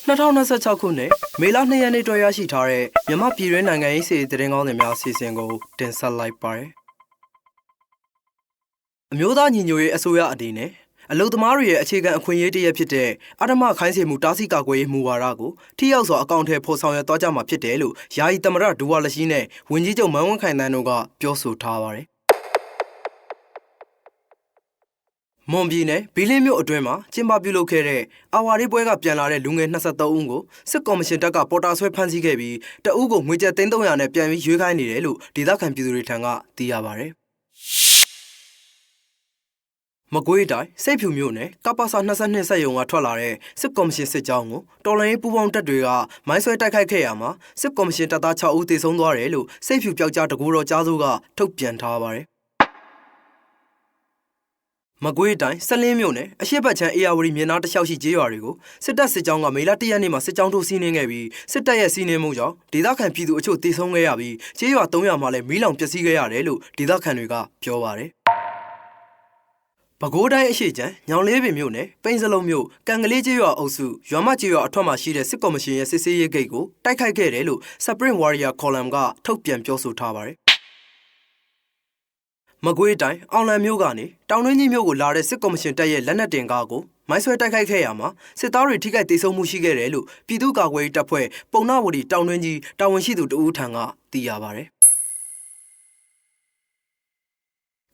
2026 ခုနှစ်မေလ2ရက်နေ့တွေ့ရရှိထားတဲ့မြန်မာပြည်တွင်းနိုင်ငံရေးစီသတင်းကောင်းတွေများအစီအစဉ်ကိုတင်ဆက်လိုက်ပါတယ်။အမျိုးသားညီညွတ်ရေးအစိုးရအနေနဲ့အလုံသမားတွေရဲ့အခြေခံအခွင့်အရေးတရဖြစ်တဲ့အဓမ္မခိုင်းစေမှုတားဆီးကာကွယ်ရေးမူဝါဒကိုထိရောက်စွာအကောင့်ထဲပေါ်ဆောင်ရသွားကြမှာဖြစ်တယ်လို့ယာယီသမ္မတဒူဝါလရှိနဲ့ဝန်ကြီးချုပ်မန်းဝင်းခိုင်တန်းတို့ကပြောဆိုထားပါတယ်။မွန်ပြည်နယ်ဘီလင်းမြို့အတွင်းမှာကျင်းပပြုလုပ်ခဲ့တဲ့အာဝါရီပွဲကပြန်လာတဲ့လူငယ်23ဦးကိုစစ်ကော်မရှင်တပ်ကပေါ်တာဆွဲဖမ်းဆီးခဲ့ပြီးတအုပ်ကိုငွေကျပ်300နဲ့ပြန်ပြီးရွေးခိုင်းနေတယ်လို့ဒေသခံပြည်သူတွေထံကသိရပါတယ်။မကွေးတိုင်းစိတ်ဖြူမြို့နယ်ကပ္ပစာ22စက်ရုံကထွက်လာတဲ့စစ်ကော်မရှင်စစ်ကြောင်းကိုတော်လှန်ရေးပူးပေါင်းတပ်တွေကမိုင်းဆွဲတိုက်ခိုက်ခဲ့ရမှာစစ်ကော်မရှင်တပ်သား6ဦးသေဆုံးသွားတယ်လို့စိတ်ဖြူပျောက်ကြားတကူတော်ကြားစိုးကထုတ်ပြန်ထားပါတယ်။မကွေးတိုင်းစလင်းမြို့နယ်အရှိတ်ဘတ်ချမ်းအေယာဝတီမြေနားတလျှောက်ရှိကျေးရွာတွေကိုစစ်တပ်စစ်ကြောင်းကမေလ1ရက်နေ့မှာစစ်ကြောင်းထိုးစီးနင်းခဲ့ပြီးစစ်တပ်ရဲ့စီးနင်းမှုကြောင့်ဒေသခံပြည်သူအချို့တေဆုံးခဲ့ရပြီးကျေးရွာ300မှာလည်းမီးလောင်ပျက်စီးခဲ့ရတယ်လို့ဒေသခံတွေကပြောပါတယ်။ပဲခူးတိုင်းအရှိချမ်းညောင်လေးပင်မြို့နယ်ပိန်းစလုံးမြို့ကံကလေးကျေးရွာအုပ်စုရွာမကျေးရွာအထွတ်မှာရှိတဲ့စစ်ကော်မရှင်ရဲ့စစ်ဆေးရေးဂိတ်ကိုတိုက်ခိုက်ခဲ့တယ်လို့ Spring Warrior Column ကထုတ်ပြန်ပြောဆိုထားပါတယ်။မကွေးတိုင်းအောင်လံမြို့ကနေတောင်တွင်းကြီးမြို့ကိုလာတဲ့စစ်ကော်မရှင်တပ်ရဲ့လက်နက်တင်ကားကိုမိုင်းဆွဲတိုက်ခိုက်ခဲ့ရမှာစစ်သားတွေထိခိုက်ဒေဆုံးမှုရှိခဲ့တယ်လို့ပြည်သူ့ကာကွယ်ရေးတပ်ဖွဲ့ပုံနာဝတီတောင်တွင်းကြီးတာဝန်ရှိသူတဦးထံကသိရပါတယ်။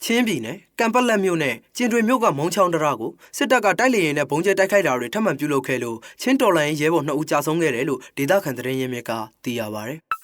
ချင်းပြည်နယ်ကံပက်လက်မြို့နယ်ကျင်တွင်မြို့ကမုံချောင်းတရကိုစစ်တပ်ကတိုက်လေရင်နဲ့ဘုံကျဲတိုက်ခိုက်တာတွေထပ်မံပြုလုပ်ခဲ့လို့ချင်းတော်လိုင်းရဲဘော်2ဦးကြာဆုံးခဲ့တယ်လို့ဒေသခံသတင်းရင်းမြစ်ကသိရပါတယ်။